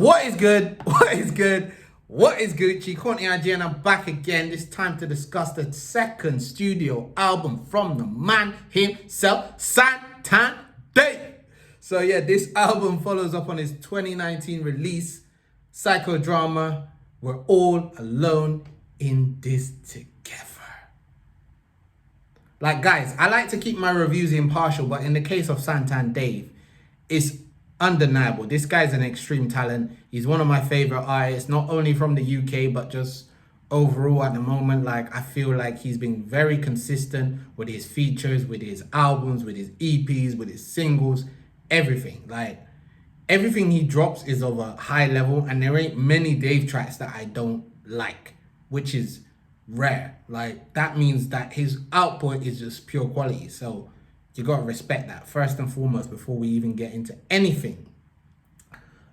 What is good? What is good? What is Gucci? Courtney IG, and I'm back again. This time to discuss the second studio album from the man himself, Santan Day. So yeah, this album follows up on his 2019 release, Psychodrama. We're all alone in this together. Like, guys, I like to keep my reviews impartial, but in the case of Santan Dave, it's undeniable. This guy's an extreme talent. He's one of my favorite artists, not only from the UK, but just overall at the moment. Like, I feel like he's been very consistent with his features, with his albums, with his EPs, with his singles, everything. Like, everything he drops is of a high level, and there ain't many Dave tracks that I don't like, which is rare. Like, that means that his output is just pure quality. So you gotta respect that first and foremost before we even get into anything.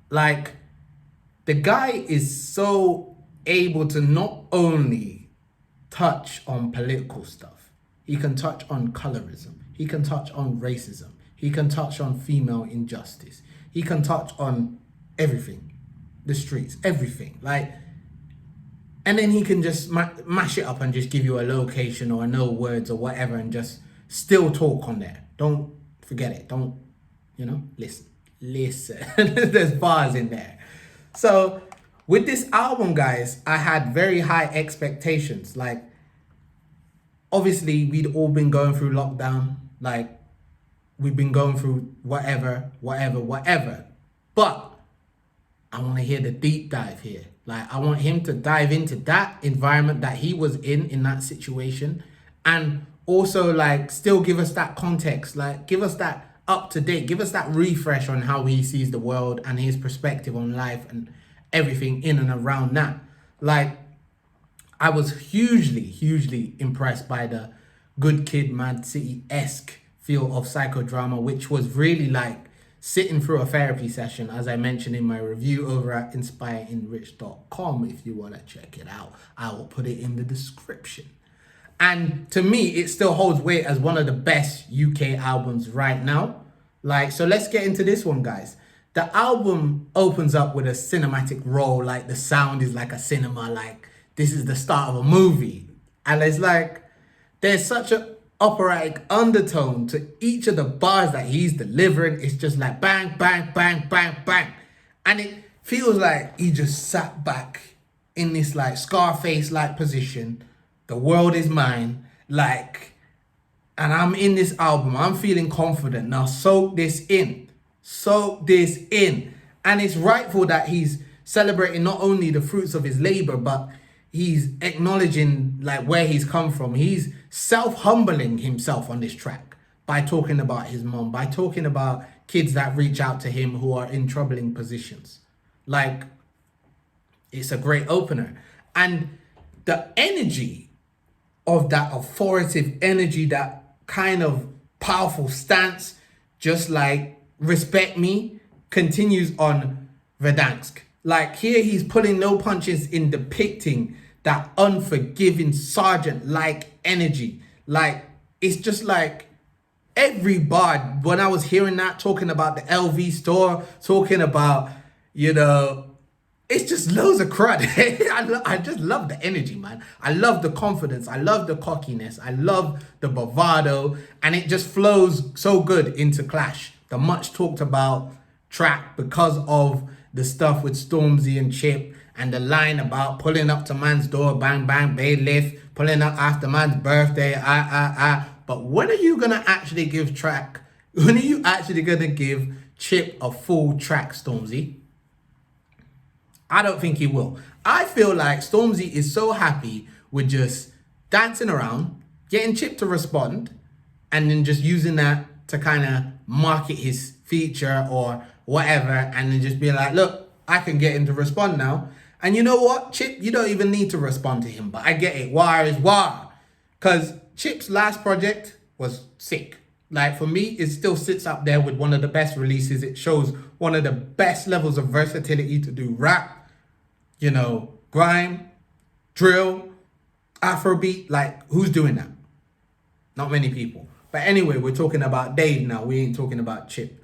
Like, the guy is so able to not only touch on political stuff, he can touch on colorism, he can touch on racism, he can touch on female injustice, he can touch on everything, the streets, everything. Like, and then he can just mash it up and just give you a location or no words or whatever and just still talk on there. Don't forget it. Don't, listen. There's bars in there. So with this album, guys, I had very high expectations. Like, obviously, we'd all been going through lockdown. Like, we've been going through whatever. But I want to hear the deep dive here. Like, I want him to dive into that environment that he was in that situation, and also, like, still give us that context, like, give us that up to date, give us that refresh on how he sees the world and his perspective on life and everything in and around that. Like, I was hugely impressed by the Good Kid, Mad City-esque feel of Psychodrama, which was really like sitting through a therapy session, as I mentioned in my review over at inspireinrich.com. If you want to check it out, I will put it in the description. And to me, it still holds weight as one of the best UK albums right now. Like, so let's get into this one, guys. The album opens up with a cinematic roll, like the sound is like a cinema, like this is the start of a movie. And it's like, there's such an operatic undertone to each of the bars that he's delivering. It's just like bang, bang, bang, bang, bang. And it feels like he just sat back in this like Scarface-like position. The world is mine, like, and I'm in this album. I'm feeling confident. Now soak this in. Soak this in. And it's rightful that he's celebrating not only the fruits of his labor, but he's acknowledging like where he's come from. He's self-humbling himself on this track by talking about his mom, by talking about kids that reach out to him who are in troubling positions. Like, it's a great opener. And the energy of that authoritative energy, that kind of powerful stance, just like respect me, continues on Verdansk. Like, here he's pulling no punches in depicting that unforgiving sergeant-like energy. Like, it's just like every bar, when I was hearing that, talking about the LV store, talking about, it's just loads of crud. I just love the energy, man. I love the confidence. I love the cockiness. I love the bravado. And it just flows so good into Clash, the much talked about track, because of the stuff with Stormzy and Chip, and the line about pulling up to man's door, bang, bang, bailiff, pulling up after man's birthday, But when are you going to actually give Chip a full track, Stormzy? I don't think he will. I feel like Stormzy is so happy with just dancing around, getting Chip to respond, and then just using that to kind of market his feature or whatever, and then just being like, look, I can get him to respond now. And you know what, Chip, you don't even need to respond to him, but I get it. War is war. Because Chip's last project was sick. Like, for me, it still sits up there with one of the best releases. It shows one of the best levels of versatility to do rap, grime, drill, Afrobeat. Like, who's doing that? Not many people. But anyway, we're talking about Dave now. We ain't talking about Chip.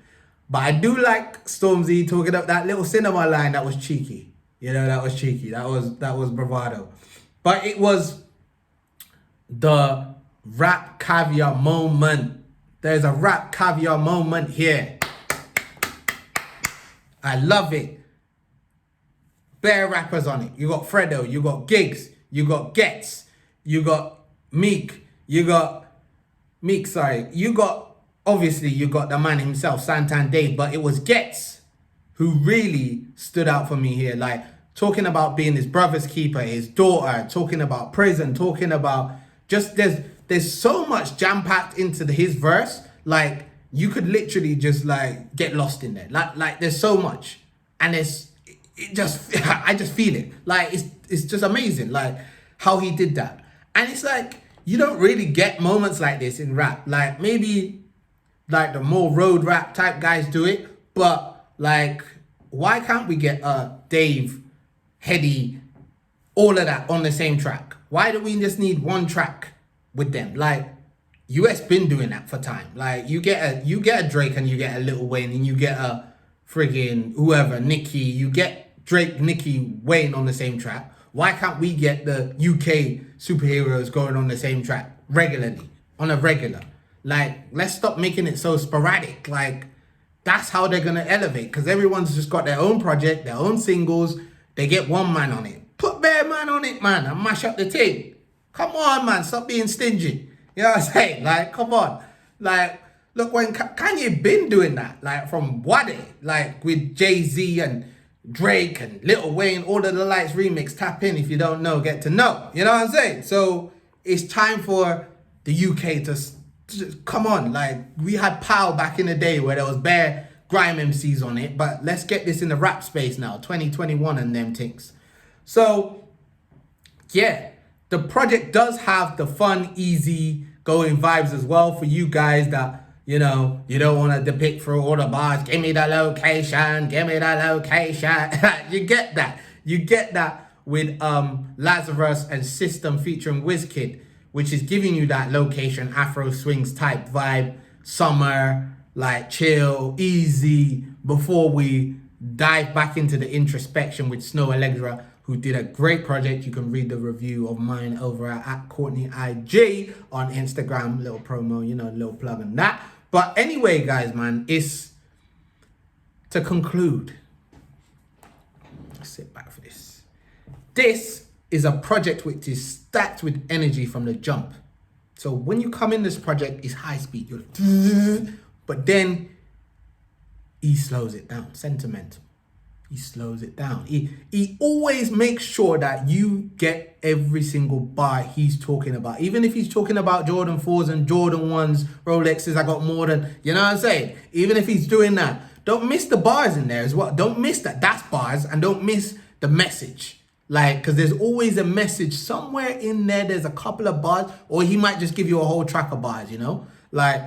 But I do like Stormzy talking up that little cinema line. That was cheeky. You know, that was cheeky. That was bravado. But it was the rap caviar moment. There's a rap caviar moment here. I love it. Bare rappers on it. You got Fredo, you got Gigs, you got Gets, you got Meek, sorry. Obviously, you got the man himself, Santan Dave, but it was Gets who really stood out for me here. Like, talking about being his brother's keeper, his daughter, talking about prison, talking about just, there's so much jam-packed into his verse. Like, you could literally just, like, get lost in there. Like there's so much. And I just feel it. Like, it's just amazing, like, how he did that. And it's like, you don't really get moments like this in rap. Like, maybe like the more road rap type guys do it, but like, why can't we get Dave, Heady, all of that on the same track? Why do we just need one track with them? Like, US been doing that for time. Like, you get a Drake and you get a Lil Wayne and you get a friggin' whoever, Nicki, you get Drake, Nicki, Wayne on the same track. Why can't we get the UK superheroes going on the same track regularly, on a regular? Like, let's stop making it so sporadic. Like, that's how they're going to elevate, because everyone's just got their own project, their own singles. They get one man on it. Put bare man on it, man, and mash up the thing. Come on, man. Stop being stingy. You know what I'm saying? Like, come on. Like, look, when Kanye been doing that, like, from Wade, like, with Jay-Z and Drake and Lil Wayne, All of the Lights remix. Tap in if you don't know, get to know. You know what I'm saying? So it's time for the UK to come on. Like, we had Pow back in the day where there was bare grime MCs on it, but let's get this in the rap space now, 2021 and them things. So yeah, the project does have the fun, easy going vibes as well for you guys that, you know, you don't want to depict through all the bars. Give me the location. Give me the location. You get that. You get that with Lazarus and System featuring Wizkid, which is giving you that location, Afro swings type vibe, summer, like chill, easy, before we dive back into the introspection with Snow Allegra, who did a great project. You can read the review of mine over at Courtney IG on Instagram. Little promo, you know, little plug and that. But anyway, guys, man, it's to conclude. Sit back for this. This is a project which is stacked with energy from the jump. So when you come in this project, it's high speed. You're like, but then he slows it down. Sentimental. He slows it down. He always makes sure that you get every single bar he's talking about. Even if he's talking about Jordan 4s and Jordan 1s, Rolexes, I got more than, you know what I'm saying? Even if he's doing that, don't miss the bars in there as well. Don't miss that. That's bars. And don't miss the message. Like, because there's always a message somewhere in there. There's a couple of bars, or he might just give you a whole track of bars, you know? Like,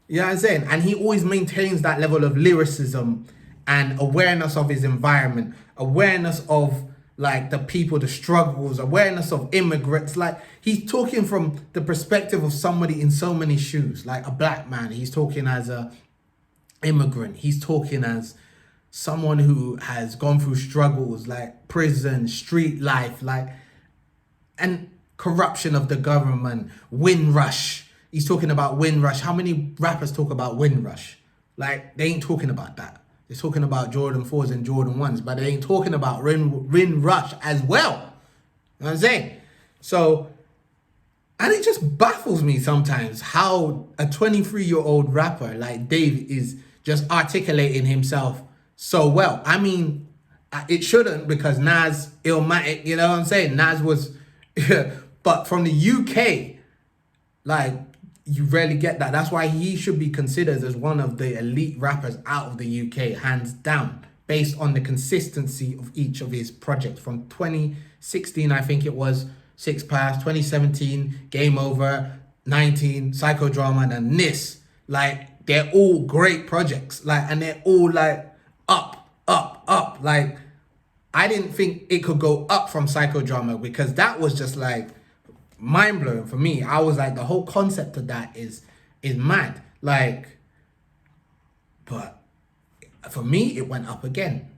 you know what I'm saying? And he always maintains that level of lyricism and awareness of his environment, awareness of like the people, the struggles, awareness of immigrants. Like, he's talking from the perspective of somebody in so many shoes, like a black man. He's talking as a immigrant. He's talking as someone who has gone through struggles like prison, street life, like, and corruption of the government, Windrush. He's talking about Windrush. How many rappers talk about Windrush? Like, they ain't talking about that. They're talking about Jordan 4s and Jordan 1s, but they ain't talking about Windrush as well. You know what I'm saying? So, and it just baffles me sometimes how a 23-year-old rapper like Dave is just articulating himself so well. I mean, it shouldn't, because Nas, Illmatic, you know what I'm saying? Nas was, but from the UK, like, you rarely get that. That's why he should be considered as one of the elite rappers out of the UK, hands down, based on the consistency of each of his projects. From 2016, I think it was, 6 Pass, 2017, Game Over, 19, Psychodrama, and then this. Like, they're all great projects. Like, and they're all like up, up, up. Like, I didn't think it could go up from Psychodrama, because that was just like mind-blowing for me. I was like, the whole concept of that is mad. Like, but For me, it went up again.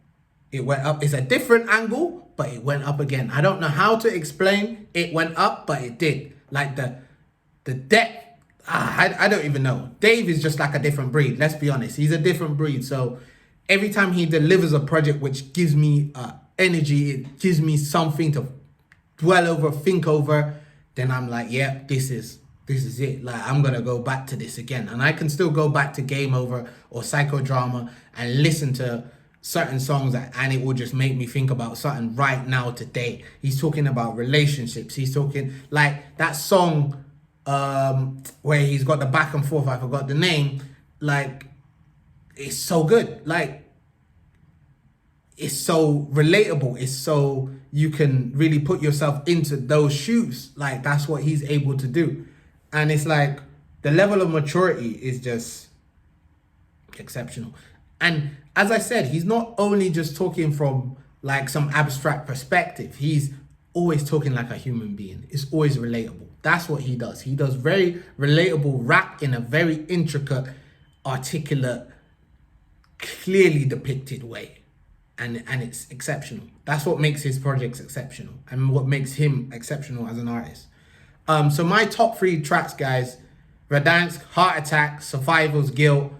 It went up. It's a different angle, but it went up again. I don't know how to explain. It went up, but it did. Like the depth. I don't even know. Dave is just like a different breed. Let's be honest. He's a different breed. So every time he delivers a project which gives me energy, it gives me something to dwell over, think over, then I'm like, yeah, this is it. Like, I'm gonna go back to this again. And I can still go back to Game Over or Psychodrama and listen to certain songs and it will just make me think about something right now today. He's talking about relationships. He's talking like that song where he's got the back and forth, I forgot the name. Like, it's so good. Like, it's so relatable. It's so you can really put yourself into those shoes. Like, that's what he's able to do. And it's like the level of maturity is just exceptional. And as I said, he's not only just talking from like some abstract perspective. He's always talking like a human being. It's always relatable. That's what he does. He does very relatable rap in a very intricate, articulate, clearly depicted way. And it's exceptional. That's what makes his projects exceptional and what makes him exceptional as an artist. So my top 3 tracks, guys: Verdansk, Heart Attack, Survival's Guilt.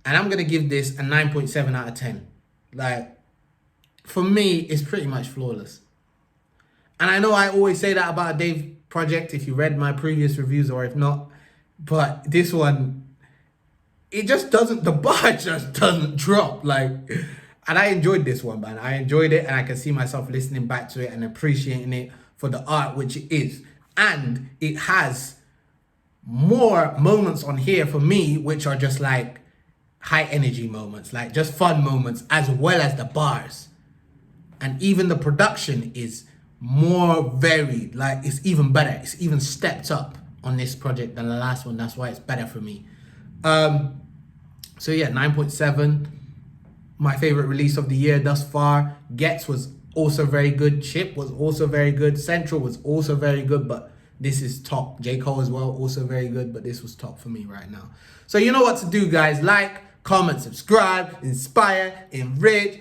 And I'm going to give this a 9.7 out of 10. Like, for me, it's pretty much flawless. And I know I always say that about a Dave project, if you read my previous reviews or if not. But this one, it just doesn't, the bar just doesn't drop. Like, and I enjoyed this one, man. I enjoyed it and I can see myself listening back to it and appreciating it for the art which it is. And it has more moments on here for me, which are just like high energy moments, like just fun moments, as well as the bars. And even the production is more varied. Like, it's even better. It's even stepped up on this project than the last one. That's why it's better for me. So yeah, 9.7. My favorite release of the year thus far. Gets was also very good. Chip was also very good. Central was also very good, but this is top. J. Cole as well, also very good, but this was top for me right now. So you know what to do, guys. Like, comment, subscribe, inspire, enrich,